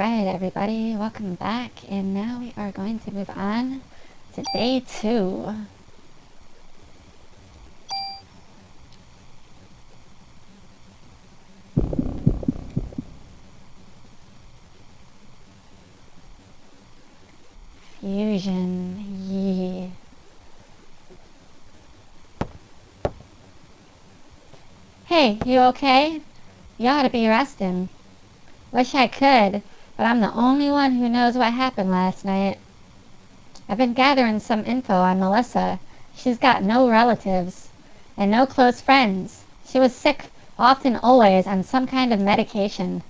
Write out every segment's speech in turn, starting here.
Alright everybody, welcome back, and now we are going to move on to day 2. Fusion, yeah. Hey, you okay? You ought to be resting. Wish I could, but I'm the only one who knows what happened last night. I've been gathering some info on Melissa. She's got no relatives and no close friends. She was sick, often always, on some kind of medication.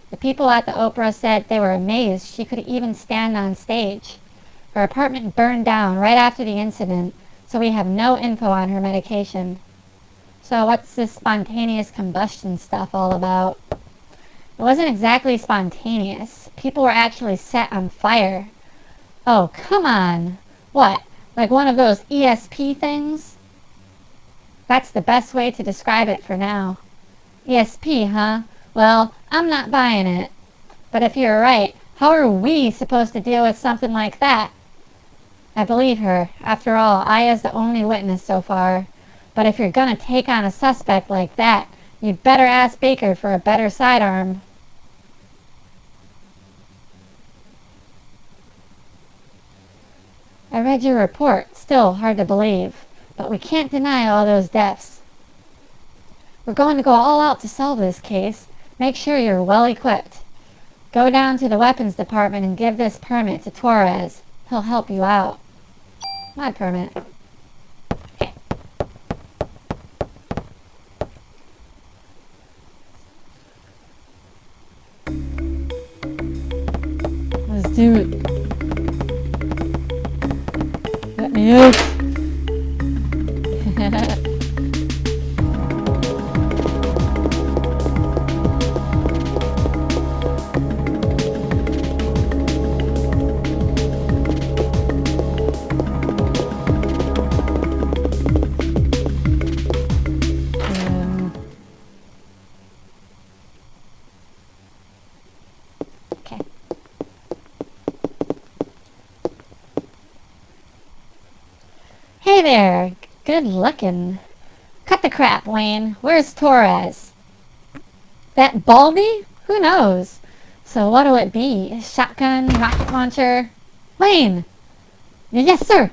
The people at the opera said they were amazed she could even stand on stage. Her apartment burned down right after the incident, so we have no info on her medication. So what's this spontaneous combustion stuff all about? It wasn't exactly spontaneous. People were actually set on fire. Oh, come on. What? Like one of those ESP things? That's the best way to describe it for now. ESP, huh? Well, I'm not buying it. But if you're right, how are we supposed to deal with something like that? I believe her. After all, Aya's the only witness so far. But if you're gonna take on a suspect like that, you'd better ask Baker for a better sidearm. I read your report. Still hard to believe. But we can't deny all those deaths. We're going to go all out to solve this case. Make sure you're well equipped. Go down to the weapons department and give this permit to Torres. He'll help you out. My permit. Okay. Let's do it. Let me out. Okay. Hey there. Good looking. Cut the crap, Wayne. Where's Torres? That Baldy? Who knows? So what'll it be? Shotgun? Rocket launcher? Wayne! Yes, sir!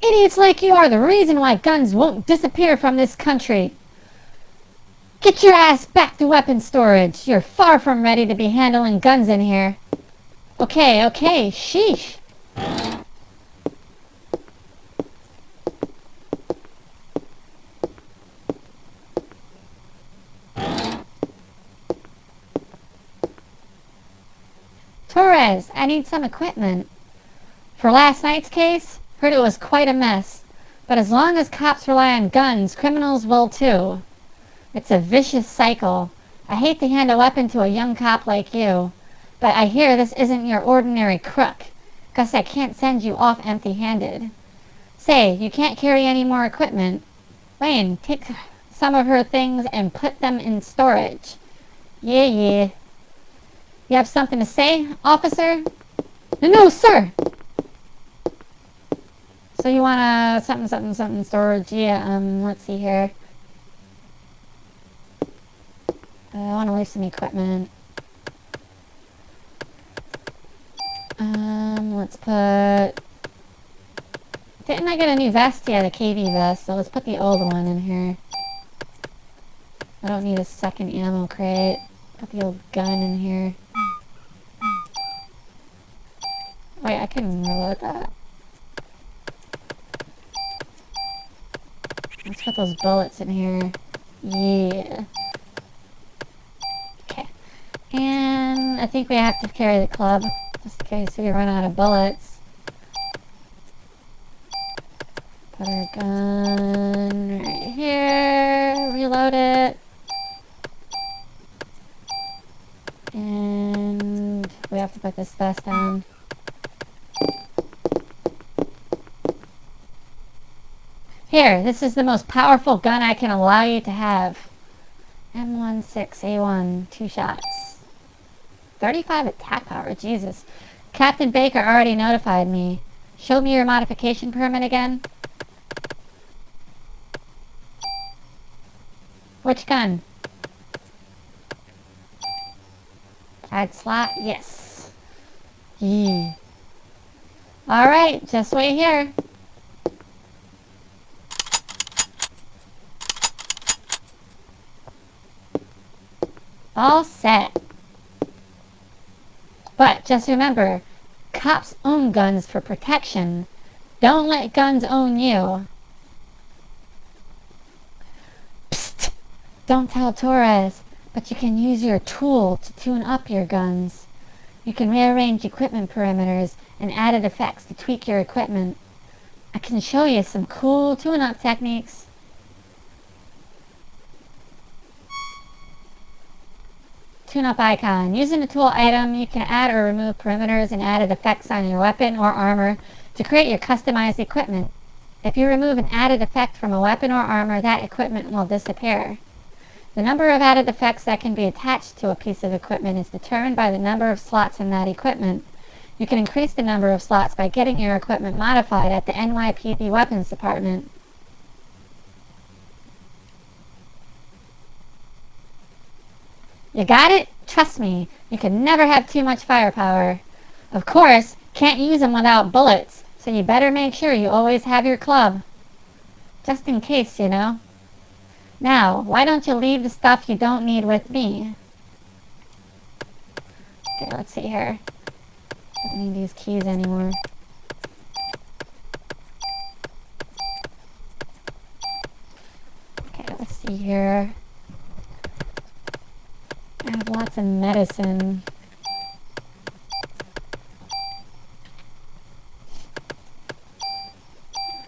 Idiots like you are the reason why guns won't disappear from this country. Get your ass back to weapons storage. You're far from ready to be handling guns in here. Okay, sheesh. Torres, I need some equipment. For last night's case, heard it was quite a mess. But as long as cops rely on guns, criminals will too. It's a vicious cycle. I hate to hand a weapon to a young cop like you, but I hear this isn't your ordinary crook. Guess I can't send you off empty-handed. Say, you can't carry any more equipment. Wayne, take some of her things and put them in storage. Yeah. You have something to say, officer? No, sir! So you want a something storage? Yeah, let's see here. I want to leave some equipment. Let's put... Didn't I get a new vest? Yeah, the KV vest. So let's put the old one in here. I don't need a second ammo crate. Put the old gun in here. Wait, I can reload that. Let's put those bullets in here. Yeah. Okay. And I think we have to carry the club, just in case we run out of bullets. Put our gun right here. Reload it. And we have to put this vest on. Here, this is the most powerful gun I can allow you to have. M16A1, 2 shots. 35 attack power, Jesus. Captain Baker already notified me. Show me your modification permit again. Which gun? Add slot? Yes. Yee. Alright, just wait here. All set. But just remember, cops own guns for protection. Don't let guns own you. Psst! Don't tell Torres, but you can use your tool to tune up your guns. You can rearrange equipment perimeters and added effects to tweak your equipment. I can show you some cool tune-up techniques. Tune-up icon. Using the tool item, you can add or remove perimeters and added effects on your weapon or armor to create your customized equipment. If you remove an added effect from a weapon or armor, that equipment will disappear. The number of added effects that can be attached to a piece of equipment is determined by the number of slots in that equipment. You can increase the number of slots by getting your equipment modified at the NYPD Weapons Department. You got it? Trust me, you can never have too much firepower. Of course, can't use them without bullets, so you better make sure you always have your club. Just in case, you know. Now, why don't you leave the stuff you don't need with me? Okay, let's see here. Don't need these keys anymore. Okay, let's see here. I have lots of medicine.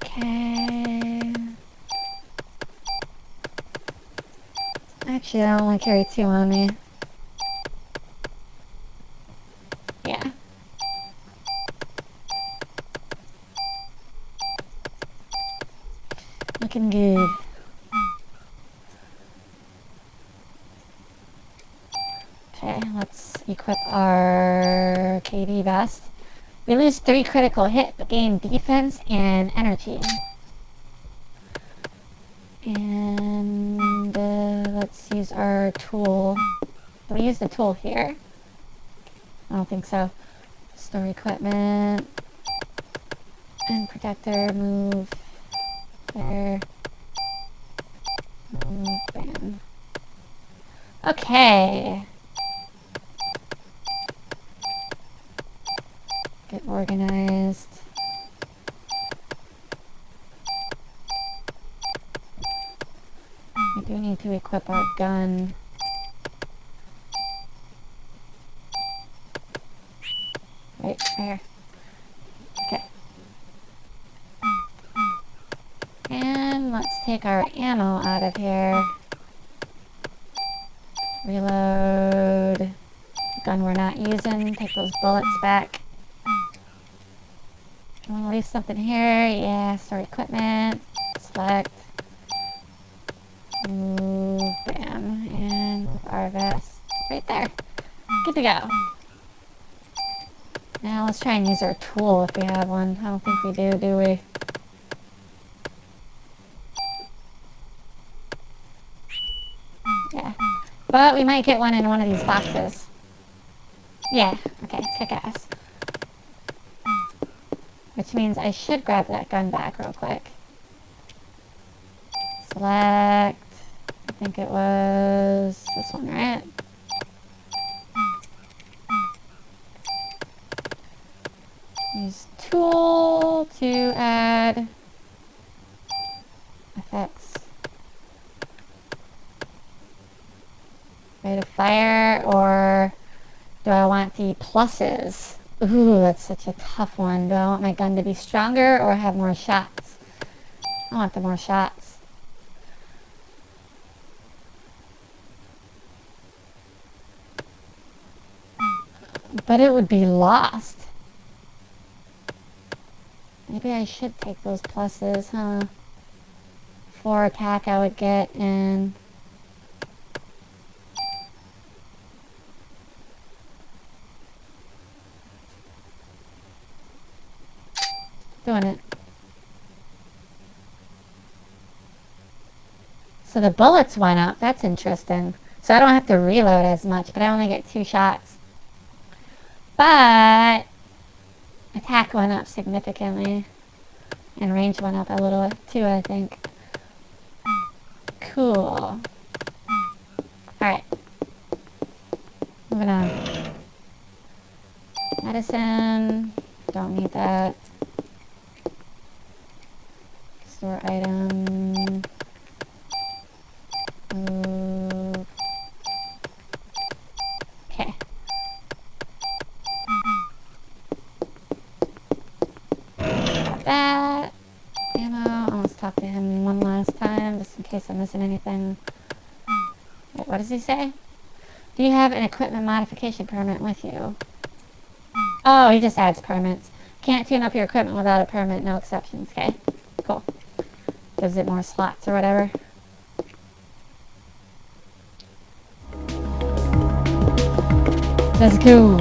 Okay. Actually, I don't want to carry 2 on me. Yeah. Looking good. Okay, let's equip our KD vest. We lose 3 critical hit, but gain defense and energy. And let's use our tool. Do we use the tool here? I don't think so. Store equipment. And protector, move. There. Move, bam. Okay. Get organized. We do need to equip our gun. Right here. Okay. And let's take our ammo out of here. Reload. Gun we're not using. Take those bullets back. I want to leave something here. Yeah, store equipment. Select. Move. Bam. And our vest. Right there. Good to go. Now let's try and use our tool if we have one. I don't think we do we? Yeah. But we might get one in one of these boxes. Yeah. Okay, kick ass. Which means I should grab that gun back real quick. Select. I think it was this one, right? Use tool to add effects. Rate of fire, or do I want the pluses? Ooh, that's such a tough one. Do I want my gun to be stronger or have more shots? I want the more shots. But it would be lost. Maybe I should take those pluses, huh? 4 attack I would get in. Doing it. So the bullets went up. That's interesting. So I don't have to reload as much, but I only get 2 shots. But attack went up significantly. And range went up a little too, I think. Cool. Alright. Moving on. Medicine. Don't need that. Store item. Okay. Got that. Ammo. Almost talk to him one last time, just in case I'm missing anything. Wait, what does he say? Do you have an equipment modification permit with you? Oh, he just adds permits. Can't tune up your equipment without a permit, no exceptions. Okay, cool. Gives it more slots or whatever. Let's go.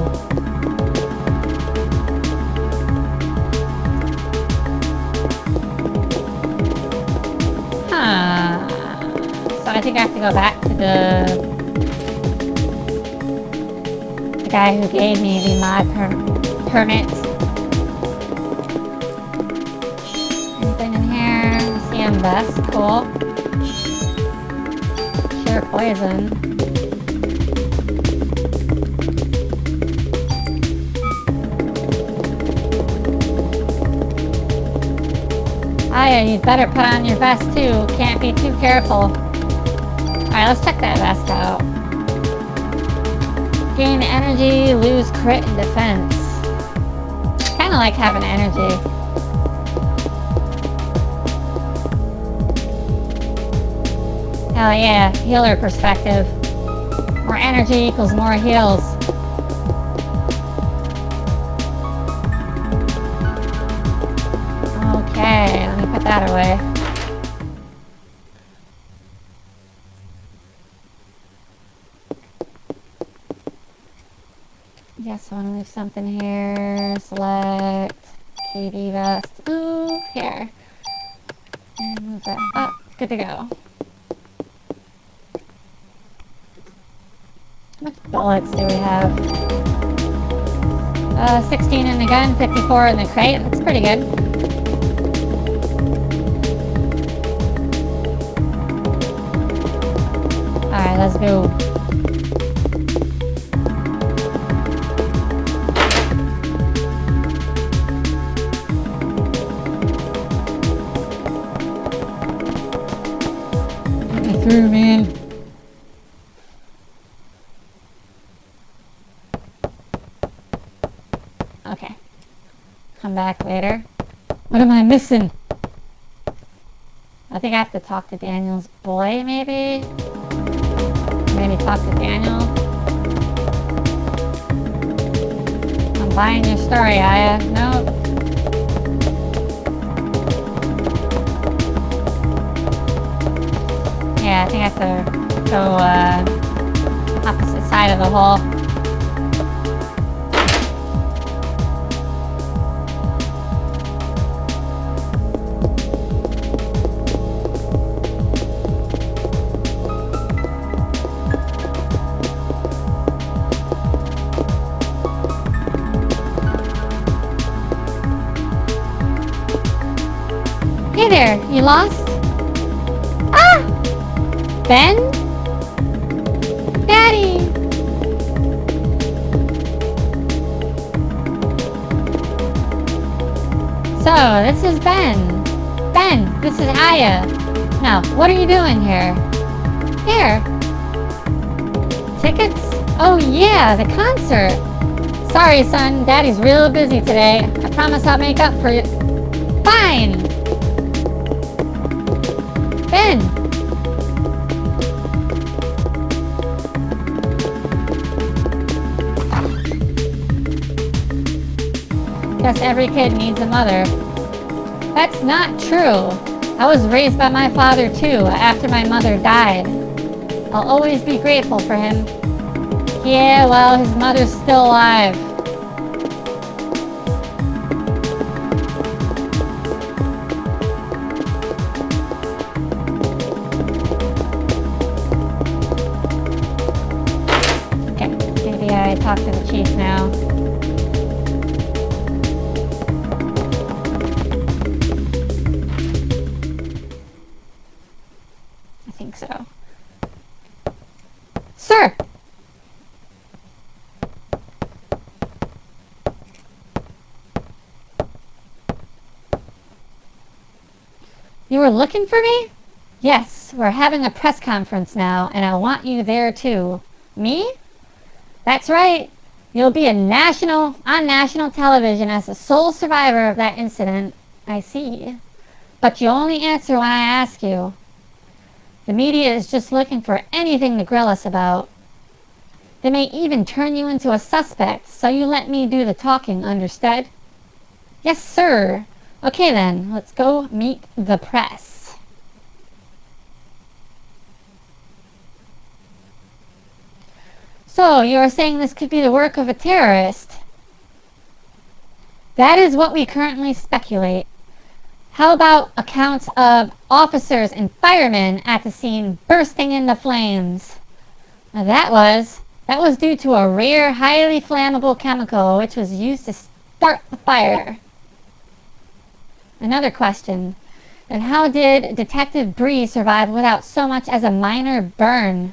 Huh. So I think I have to go back to the guy who gave me the mod permit. Anything in here? CM vest, cool. Sure, poison. Aya, you'd better put on your vest too. Can't be too careful. Alright, let's check that vest out. Gain energy, lose crit and defense. Kinda like having energy. Hell yeah, healer perspective. More energy equals more heals. Okay, let me put that away. Yes, I want to leave something here. Select KD vest. Move here. And move that up. Good to go. How much bullets do we have? 16 in the gun, 54 in the crate. That's pretty good. Alright, let's go. Get me through, man. Okay. Come back later. What am I missing? I think I have to talk to Daniel's boy, maybe? Maybe talk to Daniel. I'm buying your story, Aya. Nope. Yeah, I think I have to go opposite side of the hole. Hey there, you lost? Ah! Ben? Daddy! So, this is Ben. Ben, this is Aya. Now, what are you doing here? Here. Tickets? Oh yeah, the concert. Sorry, son, Daddy's real busy today. I promise I'll make up for you. Fine! Ben! Guess every kid needs a mother. That's not true. I was raised by my father too, after my mother died. I'll always be grateful for him. Yeah, well, his mother's still alive. Okay, maybe I talk to the chief now. I think so. Sir! You were looking for me? Yes, we're having a press conference now, and I want you there too. Me? That's right. You'll be on national television as the sole survivor of that incident. I see. But you only answer when I ask you. The media is just looking for anything to grill us about. They may even turn you into a suspect, so you let me do the talking, understood? Yes, sir. Okay then, let's go meet the press. So, you are saying this could be the work of a terrorist? That is what we currently speculate. How about accounts of officers and firemen at the scene bursting into flames? Now that was due to a rare, highly flammable chemical which was used to start the fire. Another question. And how did Detective Bree survive without so much as a minor burn?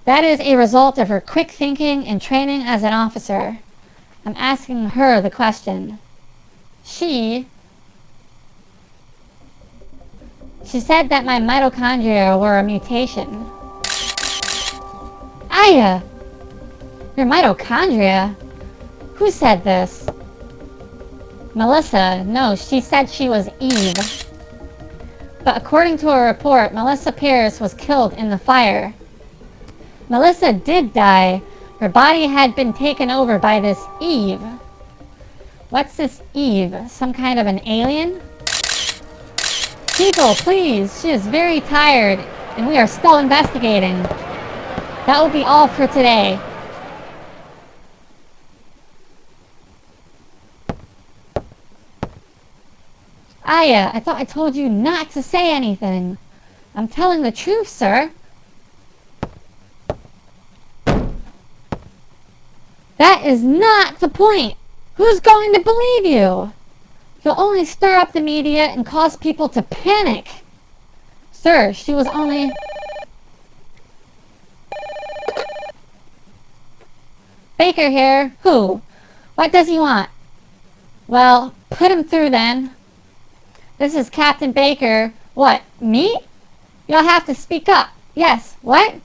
That is a result of her quick thinking and training as an officer. I'm asking her the question. She said that my mitochondria were a mutation. Aya! Your mitochondria? Who said this? Melissa. No, she said she was Eve. But according to a report, Melissa Pierce was killed in the fire. Melissa did die. Her body had been taken over by this Eve. What's this Eve? Some kind of an alien? People, please. She is very tired, and we are still investigating. That will be all for today. Aya, I thought I told you not to say anything. I'm telling the truth, sir. That is not the point. Who's going to believe you? You'll only stir up the media and cause people to panic. Sir, she was only... Baker here. Who? What does he want? Well, put him through then. This is Captain Baker. What, me? You'll have to speak up. Yes, what?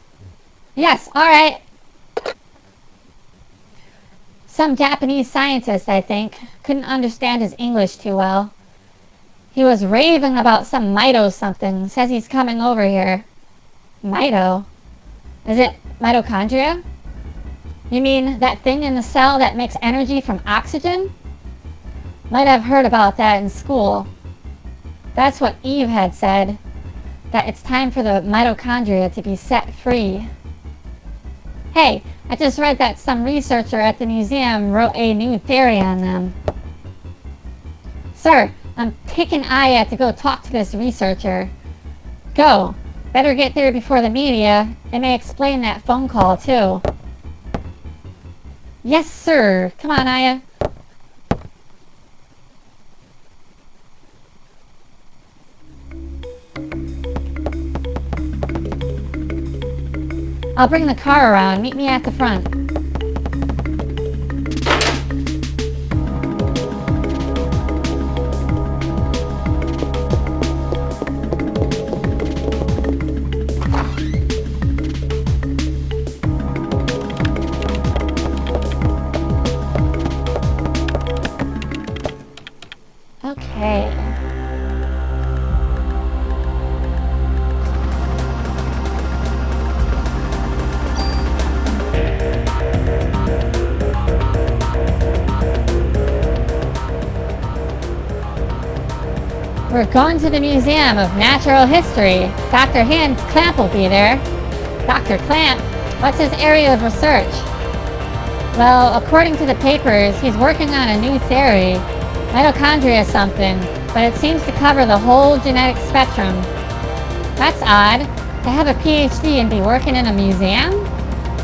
Yes, alright. Some Japanese scientist, I think. Couldn't understand his English too well. He was raving about some mito something. Says he's coming over here. Mito? Is it mitochondria? You mean that thing in the cell that makes energy from oxygen? Might have heard about that in school. That's what Eve had said. That it's time for the mitochondria to be set free. Hey, I just read that some researcher at the museum wrote a new theory on them. Sir, I'm taking Aya to go talk to this researcher. Go. Better get there before the media. It may explain that phone call, too. Yes, sir. Come on, Aya. I'll bring the car around. Meet me at the front. Okay. We're going to the Museum of Natural History. Dr. Hans Clamp will be there. Dr. Clamp? What's his area of research? Well, according to the papers, he's working on a new theory. Mitochondria something, but it seems to cover the whole genetic spectrum. That's odd. To have a PhD and be working in a museum?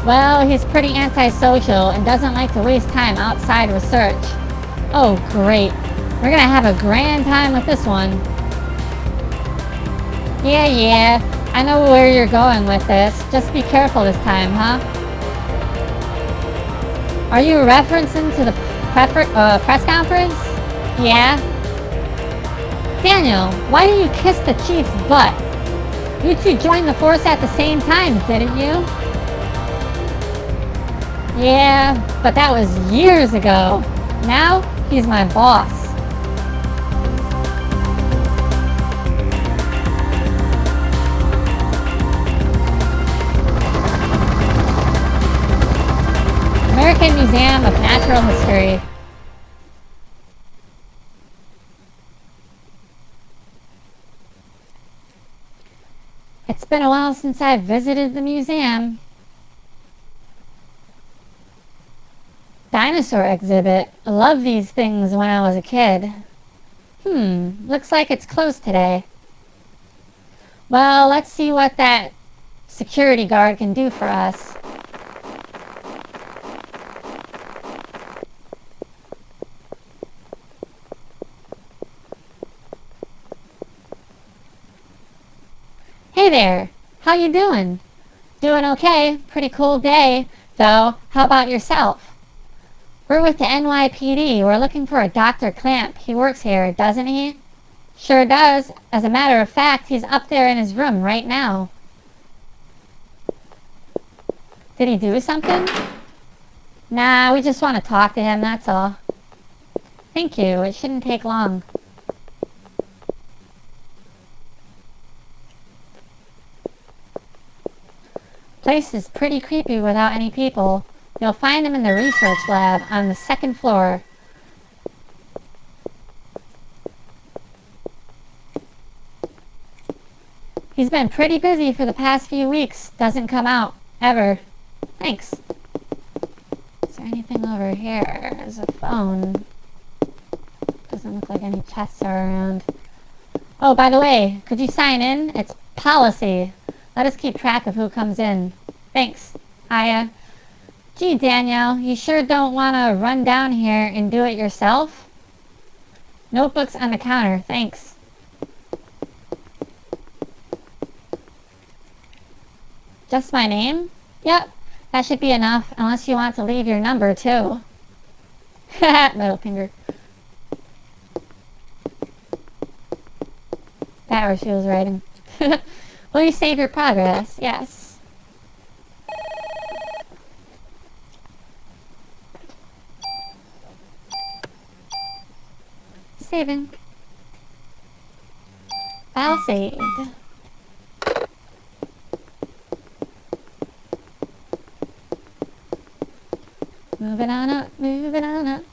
Well, he's pretty antisocial and doesn't like to waste time outside research. Oh, great. We're gonna have a grand time with this one. Yeah, I know where you're going with this. Just be careful this time, huh? Are you referencing to the press conference? Yeah? Daniel, why did you kiss the chief's butt? You two joined the force at the same time, didn't you? Yeah, but that was years ago. Now, he's my boss. American Museum of Natural History. It's been a while since I've visited the museum. Dinosaur exhibit. I loved these things when I was a kid. Looks like it's closed today. Well, let's see what that security guard can do for us. Hey there, how you doing? Doing okay, pretty cool day, though. How about yourself? We're with the NYPD. We're looking for a Dr. Clamp. He works here, doesn't he? Sure does. As a matter of fact, he's up there in his room right now. Did he do something? Nah, we just want to talk to him, that's all. Thank you, it shouldn't take long. Place is pretty creepy without any people. You'll find him in the research lab on the second floor. He's been pretty busy for the past few weeks. Doesn't come out, ever. Thanks. Is there anything over here? There's a phone. Doesn't look like any chests are around. Oh, by the way, could you sign in? It's policy. Let us keep track of who comes in. Thanks, Aya. Gee, Danielle, you sure don't want to run down here and do it yourself? Notebooks on the counter, thanks. Just my name? Yep, that should be enough, unless you want to leave your number, too. Middle finger. That where she was writing. Will you save your progress? Yes. Saving. File saved. Moving on up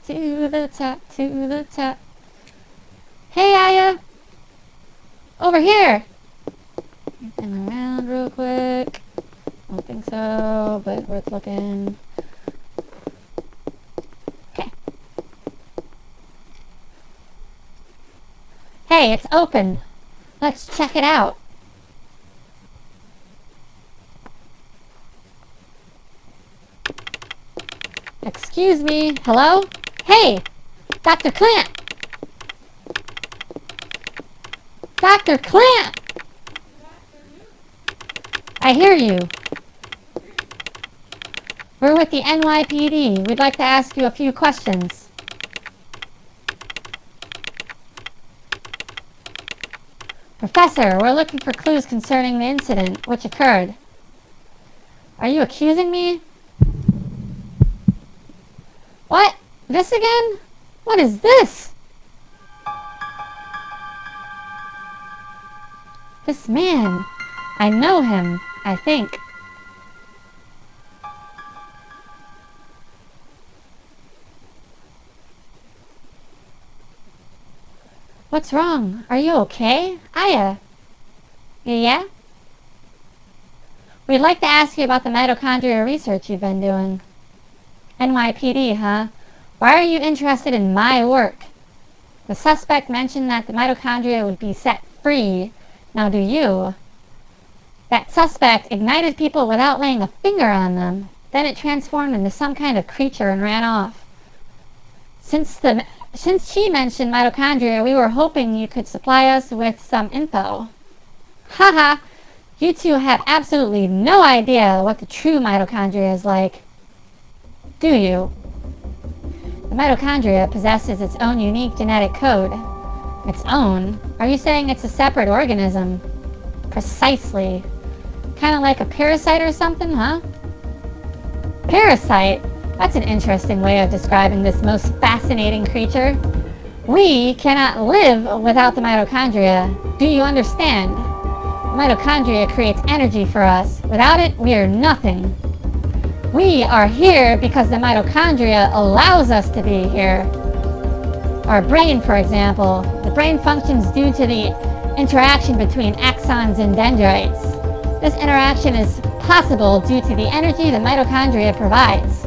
to the top, to the top. Hey, Aya! Over here! Anything around real quick? Don't think so, but worth looking. Okay. Hey, it's open. Let's check it out. Excuse me. Hello? Hey! Dr. Clamp! Dr. Clamp! I hear you. We're with the NYPD. We'd like to ask you a few questions. Professor, we're looking for clues concerning the incident which occurred. Are you accusing me? What? This again? What is this? This man. I know him, I think. What's wrong? Are you okay? Aya. Yeah? We'd like to ask you about the mitochondria research you've been doing. NYPD, huh? Why are you interested in my work? The suspect mentioned that the mitochondria would be set free. Now do you? That suspect ignited people without laying a finger on them. Then it transformed into some kind of creature and ran off. Since she mentioned mitochondria, we were hoping you could supply us with some info. Haha! You two have absolutely no idea what the true mitochondria is like. Do you? The mitochondria possesses its own unique genetic code. Its own? Are you saying it's a separate organism? Precisely. Kind of like a parasite or something, huh? Parasite? That's an interesting way of describing this most fascinating creature. We cannot live without the mitochondria. Do you understand? The mitochondria creates energy for us. Without it, we are nothing. We are here because the mitochondria allows us to be here. Our brain, for example. The brain functions due to the interaction between axons and dendrites. This interaction is possible due to the energy the mitochondria provides.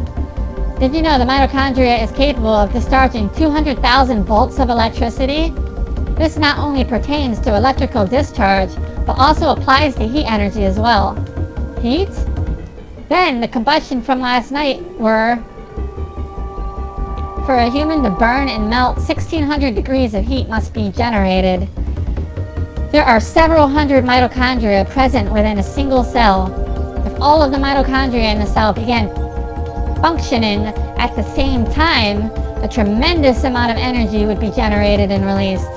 Did you know the mitochondria is capable of discharging 200,000 volts of electricity? This not only pertains to electrical discharge, but also applies to heat energy as well. Heat? Then the combustion from last night were for a human to burn and melt 1600 degrees of heat must be generated. There are several hundred mitochondria present within a single cell. If all of the mitochondria in the cell began functioning at the same time, a tremendous amount of energy would be generated and released.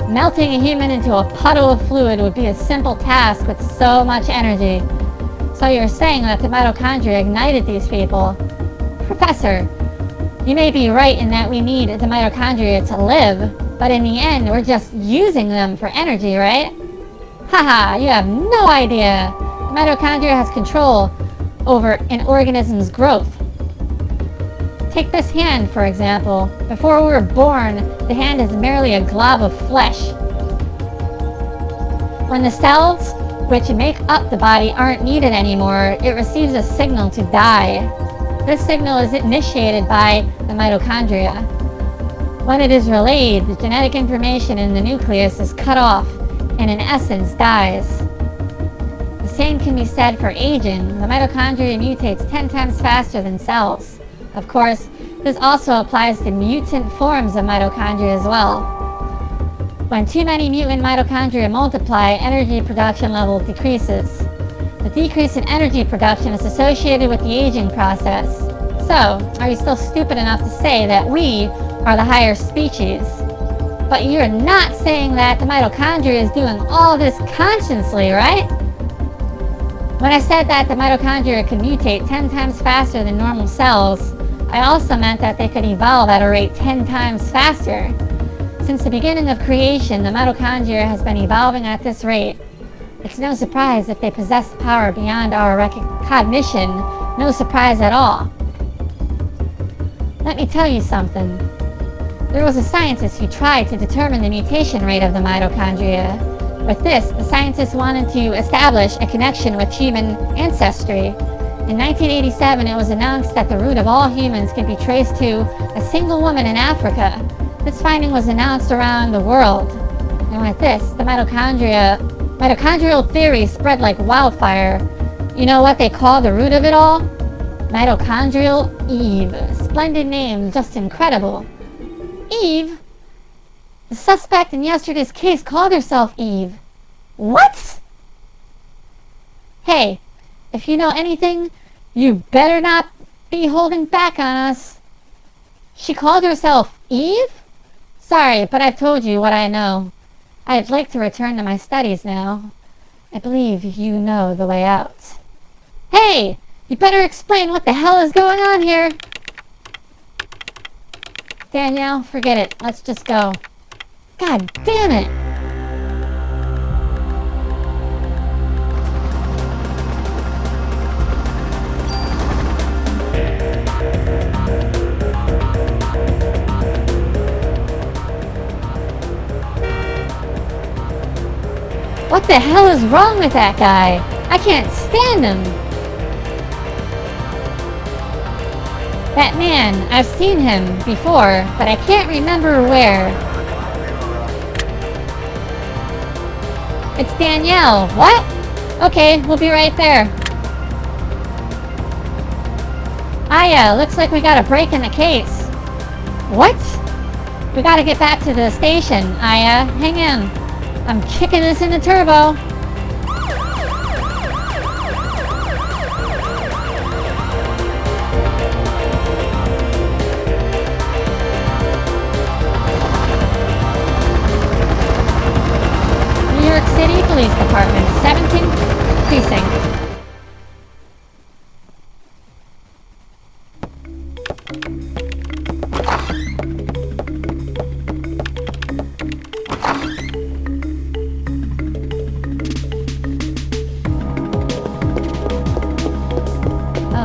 Melting a human into a puddle of fluid would be a simple task with so much energy. So you're saying that the mitochondria ignited these people? Professor, you may be right in that we need the mitochondria to live, but in the end, we're just using them for energy, right? Haha, you have no idea. The mitochondria has control over an organism's growth. Take this hand, for example. Before we were born, the hand is merely a glob of flesh. When the cells which make up the body aren't needed anymore, it receives a signal to die. This signal is initiated by the mitochondria. When it is relayed, the genetic information in the nucleus is cut off and in essence dies. The same can be said for aging. The mitochondria mutates 10 times faster than cells. Of course, this also applies to mutant forms of mitochondria as well. When too many mutant mitochondria multiply, energy production level decreases. The decrease in energy production is associated with the aging process. So, are you still stupid enough to say that we are the higher species? But you're not saying that the mitochondria is doing all this consciously, right? When I said that the mitochondria could mutate 10 times faster than normal cells, I also meant that they could evolve at a rate 10 times faster. Since the beginning of creation, the mitochondria has been evolving at this rate. It's no surprise if they possess power beyond our recognition. No surprise at all. Let me tell you something. There was a scientist who tried to determine the mutation rate of the mitochondria. With this, the scientist wanted to establish a connection with human ancestry. In 1987, it was announced that the root of all humans can be traced to a single woman in Africa. This finding was announced around the world. And with this, the mitochondrial theory spread like wildfire. You know what they call the root of it all? Mitochondrial Eve. Splendid name, just incredible. Eve? The suspect in yesterday's case called herself Eve. What? Hey, if you know anything, you better not be holding back on us. She called herself Eve? Sorry, but I've told you what I know. I'd like to return to my studies now. I believe you know the way out. Hey! You better explain what the hell is going on here. Danielle, forget it. Let's just go. God damn it! What the hell is wrong with that guy? I can't stand him. That man, I've seen him before, but I can't remember where. It's Danielle. What? Okay, we'll be right there. Aya, looks like we got a break in the case. What? We gotta get back to the station, Aya. Hang in. I'm kicking this into turbo. New York City Police Department, 17th Precinct.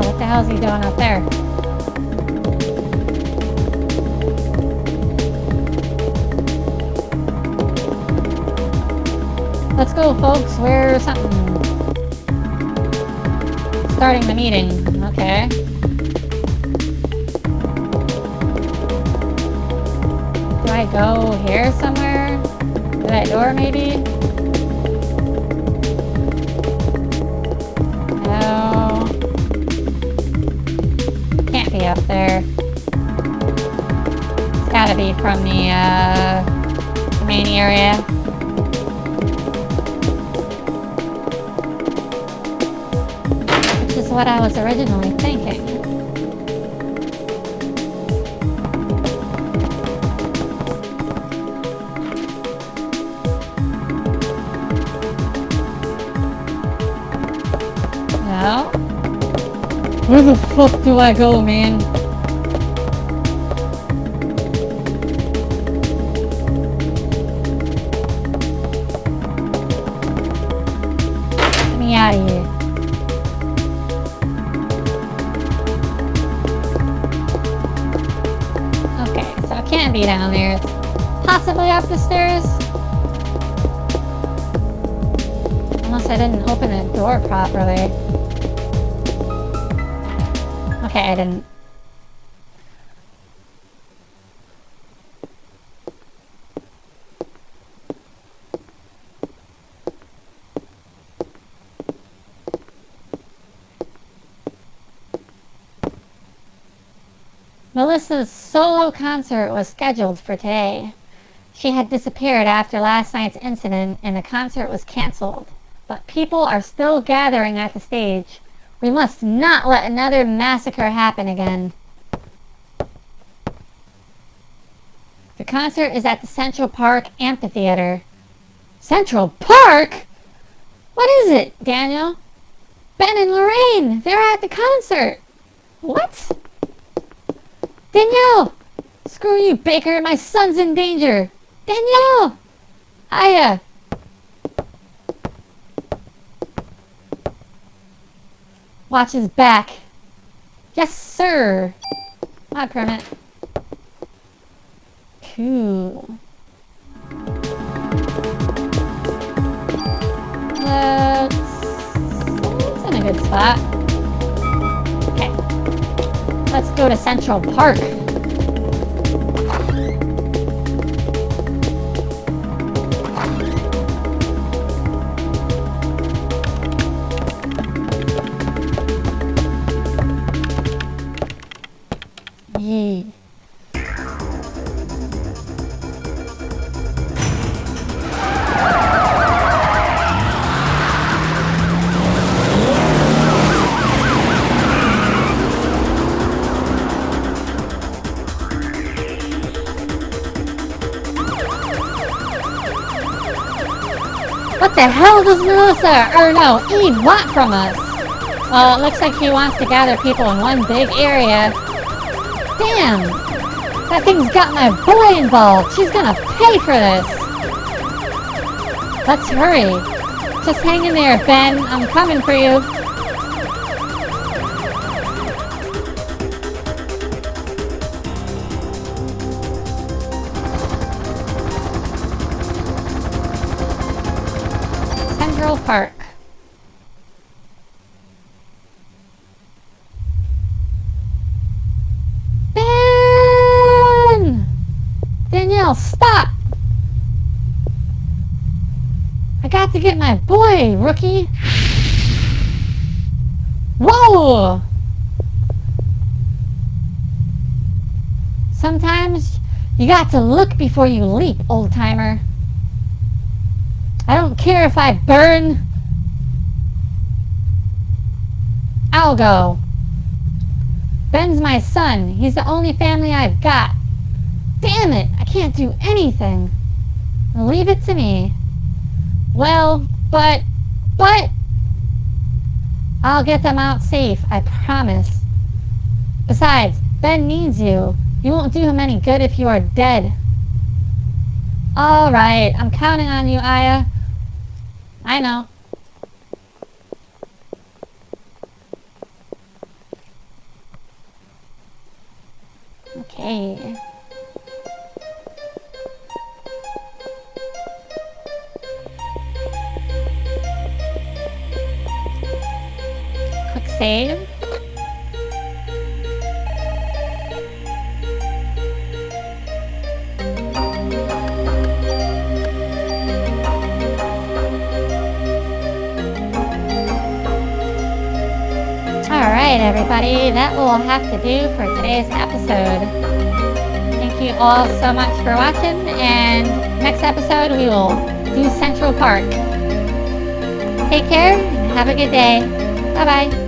What the hell is he doing up there? Let's go, folks. We're something. Starting the meeting. Okay. Do I go here somewhere? To that door, maybe? No. Can't be up there. It's gotta be from the main area. Which is what I was originally thinking. No? Where the fuck do I go, man? Get me out of here. Okay, so it can't be down there. It's possibly up the stairs. Unless I didn't open the door properly. Okay, I didn't. Melissa's solo concert was scheduled for today. She had disappeared after last night's incident and the concert was canceled. But people are still gathering at the stage. We must not let another massacre happen again. The concert is at the Central Park Amphitheater. Central Park? What is it, Daniel? Ben and Lorraine, they're at the concert. What? Danielle! Screw you, Baker, my son's in danger. Danielle! Aya! Watch his back. Yes, sir. Mod permit. Cool. It's in a good spot. Okay. Let's go to Central Park. Yee. What the hell does Melissa, or no, Eve want from us? Well, it looks like she wants to gather people in one big area. Damn! That thing's got my boy involved! She's gonna pay for this! Let's hurry! Just hang in there, Ben. I'm coming for you. Central Park. Ben! Danielle, stop! I got to get my boy, rookie! Whoa! Sometimes you got to look before you leap, old-timer. I don't care if I burn. I'll go. Ben's my son. He's the only family I've got. Damn it, I can't do anything. Leave it to me. Well, but... I'll get them out safe, I promise. Besides, Ben needs you. You won't do him any good if you are dead. Alright, I'm counting on you, Aya. I know. Okay. Quick save. Alright everybody, that will have to do for today's episode. Thank you all so much for watching, and next episode we will do Central Park. Take care, and have a good day. Bye bye.